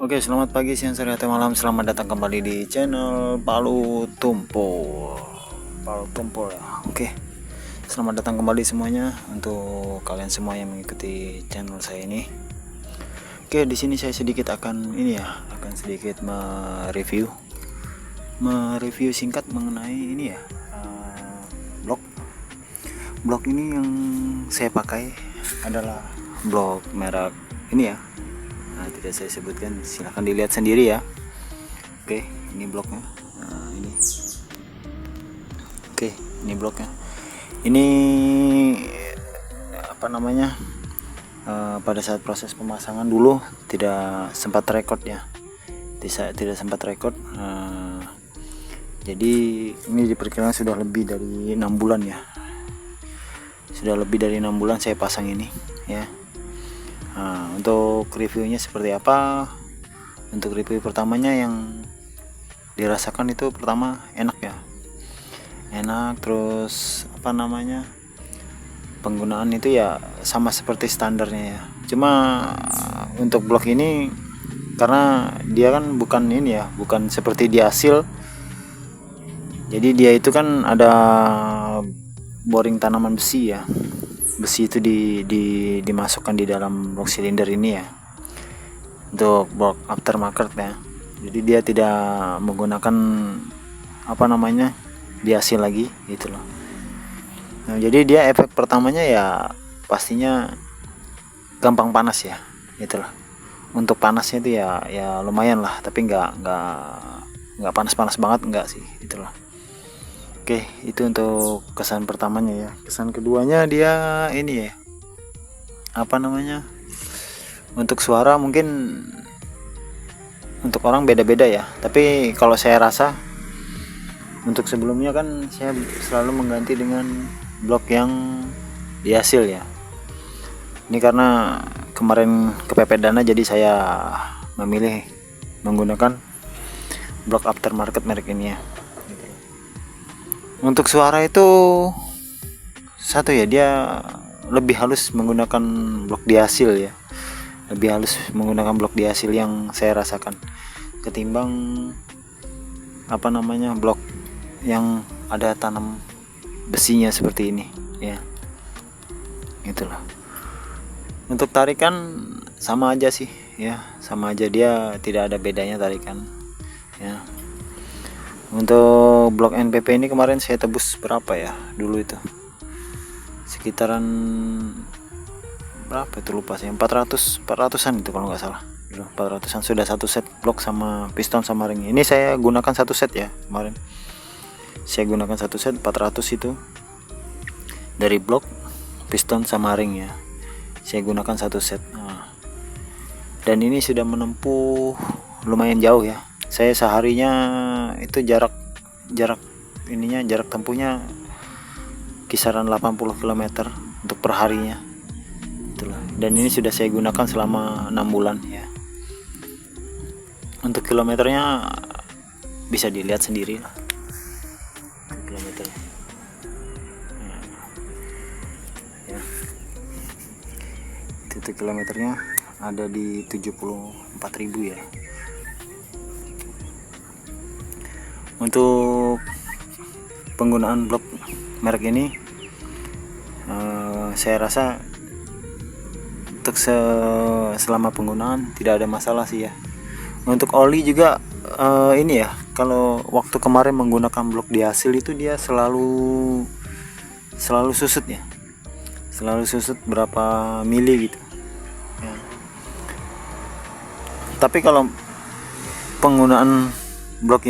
Oke, selamat pagi, siang, sore, atau malam. Selamat datang kembali di channel Palu Tumpul. Palu Tumpul ya. Oke. Selamat datang kembali semuanya untuk kalian semua yang mengikuti channel saya ini. Oke, di sini saya sedikit akan sedikit mereview singkat mengenai ini ya. Blok ini yang saya pakai adalah blok merek ini ya. Nah, tidak saya sebutkan, silahkan dilihat sendiri ya. Oke, ini bloknya. Nah, ini. Oke, ini bloknya. Ini pada saat proses pemasangan dulu tidak sempat record ya. Tidak sempat record. Jadi ini diperkirakan sudah lebih dari 6 bulan ya. Sudah lebih dari 6 bulan saya pasang ini ya. Nah, untuk reviewnya seperti apa? Untuk review pertamanya yang dirasakan itu pertama enak ya, enak. Terus penggunaan itu ya sama seperti standarnya ya. Cuma untuk blok ini karena dia kan bukan seperti di hasil. Jadi dia itu kan ada boring tanaman besi ya. Besi itu dimasukkan di dalam blok silinder ini ya, untuk blok aftermarket ya. Jadi dia tidak menggunakan di hasil lagi gitu loh. Nah, jadi dia efek pertamanya ya pastinya gampang panas ya, gitu loh. Untuk panasnya itu ya lumayan lah, tapi nggak panas banget, enggak sih, gitu loh. Oke, itu untuk kesan pertamanya ya. Kesan keduanya dia ini ya, untuk suara mungkin untuk orang beda-beda ya. Tapi kalau saya rasa untuk sebelumnya kan saya selalu mengganti dengan blok yang di hasil ya. Ini karena kemarin kepepet dana, jadi saya memilih menggunakan blok aftermarket merek ini ya. Untuk suara itu satu ya, dia lebih halus menggunakan blok di hasil ya. Lebih halus menggunakan blok di hasil yang saya rasakan ketimbang blok yang ada tanam besinya seperti ini ya. Itulah. Untuk tarikan sama aja sih ya, sama aja, dia tidak ada bedanya tarikan ya. Untuk blok NPP ini kemarin saya tebus berapa ya dulu itu, sekitaran berapa itu lupa sih, 400-an itu kalau nggak salah. 400-an sudah satu set blok sama piston sama ring. Ini saya gunakan satu set ya, kemarin saya gunakan satu set 400 itu dari blok, piston sama ring ya. Saya gunakan satu set. Nah, dan ini sudah menempuh lumayan jauh ya. Saya seharinya itu jarak tempuhnya kisaran 80 km untuk perharinya. Itulah. Dan ini sudah saya gunakan selama 6 bulan ya. Untuk kilometernya bisa dilihat sendiri lah. Kilometer. Ya. Itu kilometernya ada di 74.000 ya. Untuk penggunaan blok merek ini saya rasa untuk selama penggunaan tidak ada masalah sih ya. Untuk oli juga ini ya, kalau waktu kemarin menggunakan blok di hasil itu dia selalu susut ya, selalu susut berapa mili gitu ya. Tapi kalau penggunaan blok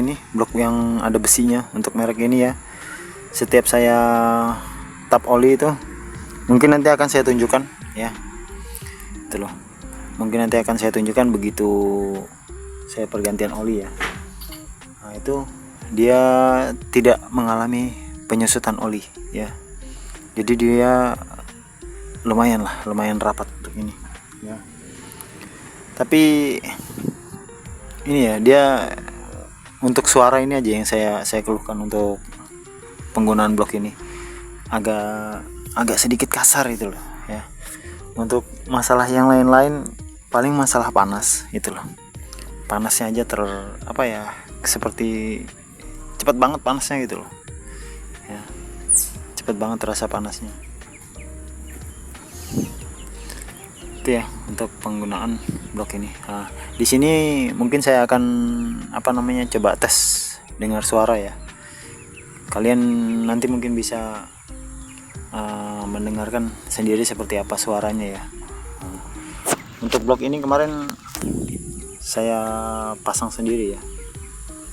yang ada besinya untuk merek ini ya, setiap saya tap oli itu, mungkin nanti akan saya tunjukkan ya, itu loh, mungkin nanti akan saya tunjukkan begitu saya pergantian oli ya. Nah, itu dia tidak mengalami penyusutan oli ya, jadi dia lumayan rapat untuk ini ya. Tapi ini ya, dia untuk suara ini aja yang saya keluhkan. Untuk penggunaan blok ini agak sedikit kasar itu loh ya. Untuk masalah yang lain-lain paling masalah panas itu loh. panasnya aja apa ya, seperti cepat banget panasnya gitu loh ya, cepat banget terasa panasnya. Itu ya untuk penggunaan blok ini. Nah, di sini mungkin saya akan coba tes dengar suara ya. Kalian nanti mungkin bisa mendengarkan sendiri seperti apa suaranya ya. Untuk blok ini kemarin saya pasang sendiri ya.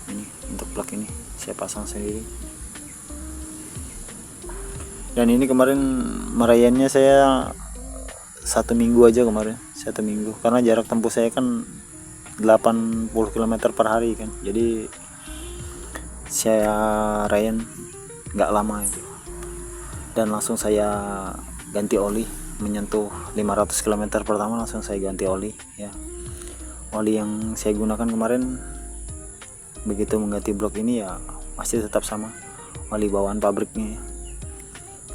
Ini untuk blok ini saya pasang sendiri. Dan ini kemarin merayannya saya 1 minggu aja kemarin, 1 minggu, karena jarak tempuh saya kan 80 km per hari kan, jadi saya rayan nggak lama itu, dan langsung saya ganti oli. Menyentuh 500 km pertama langsung saya ganti oli ya. Oli yang saya gunakan kemarin begitu mengganti blok ini ya masih tetap sama oli bawaan pabriknya ya.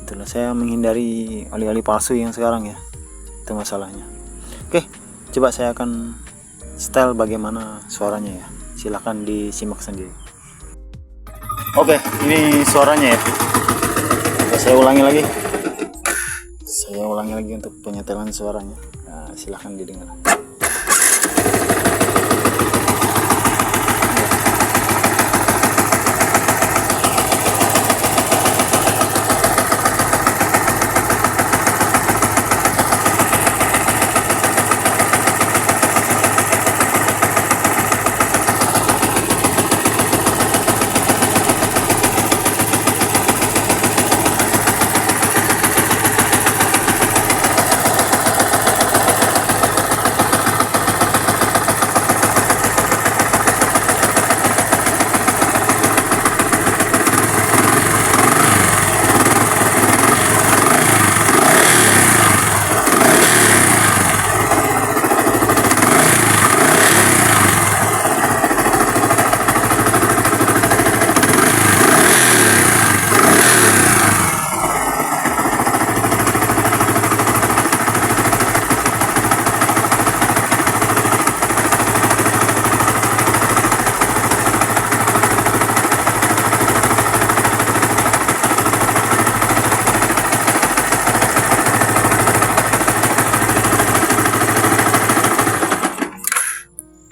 Itulah, saya menghindari oli-oli palsu yang sekarang ya, itu masalahnya. Oke, coba saya akan style bagaimana suaranya ya, silahkan disimak sendiri. Oke, ini suaranya ya. Saya ulangi lagi untuk penyetelan suaranya. Nah, silahkan didengar.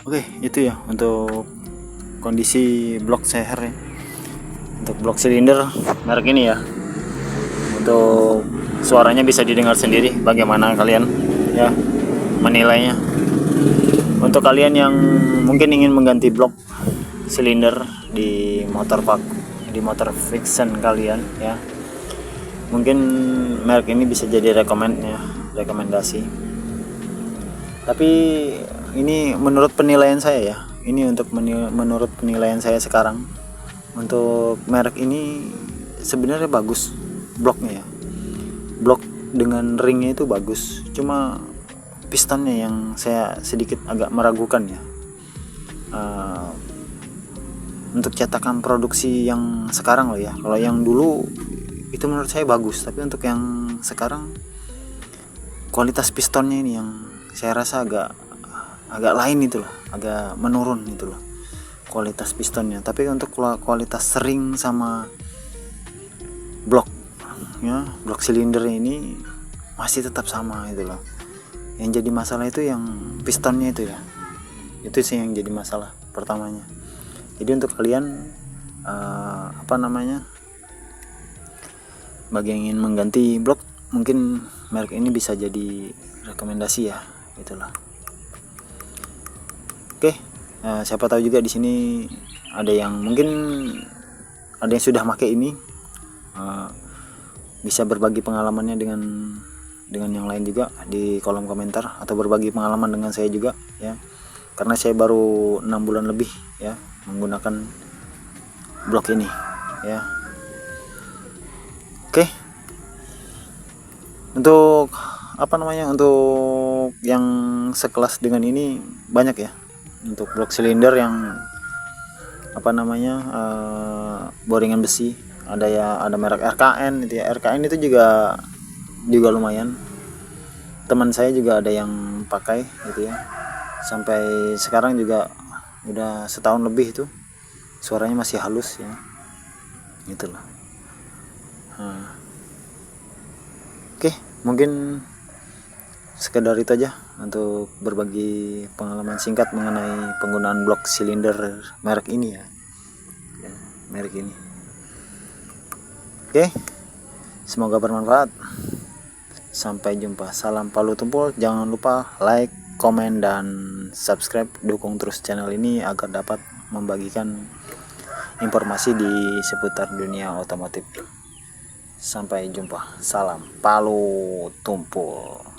Oke, itu ya untuk kondisi blok seher ya. Untuk blok silinder merek ini ya. Untuk suaranya bisa didengar sendiri, bagaimana kalian ya menilainya. Untuk kalian yang mungkin ingin mengganti blok silinder di motor friction kalian ya, mungkin merek ini bisa jadi rekomendasi. Tapi ini menurut penilaian saya ya, ini untuk menurut penilaian saya sekarang, untuk merek ini sebenarnya bagus bloknya ya. Blok dengan ringnya itu bagus, cuma pistonnya yang saya sedikit agak meragukan ya. Untuk cetakan produksi yang sekarang loh ya, kalau yang dulu itu menurut saya bagus, tapi untuk yang sekarang kualitas pistonnya ini yang saya rasa agak lain itu loh, agak menurun itu loh kualitas pistonnya. Tapi untuk kualitas ring sama blok ya, blok silinder ini masih tetap sama itu loh. Yang jadi masalah itu yang pistonnya itu ya, itu sih yang jadi masalah pertamanya. Jadi untuk kalian bagi yang ingin mengganti blok, mungkin merek ini bisa jadi rekomendasi ya, itulah. Oke, siapa tahu juga di sini ada yang sudah pakai ini, bisa berbagi pengalamannya dengan yang lain juga di kolom komentar, atau berbagi pengalaman dengan saya juga ya, karena saya baru 6 bulan lebih ya menggunakan blok ini ya. Oke, untuk untuk yang sekelas dengan ini banyak ya. Untuk blok silinder yang boringan besi, ada merek RKN itu ya. RKN itu juga lumayan. Teman saya juga ada yang pakai gitu ya. Sampai sekarang juga udah setahun lebih itu, suaranya masih halus ya, itulah. Oke, mungkin sekedar itu aja untuk berbagi pengalaman singkat mengenai penggunaan blok silinder merek ini ya, merek ini. Oke, semoga bermanfaat. Sampai jumpa. Salam Palu Tumpul. Jangan lupa like, komen, dan subscribe. Dukung terus channel ini agar dapat membagikan informasi di seputar dunia otomotif. Sampai jumpa. Salam Palu Tumpul.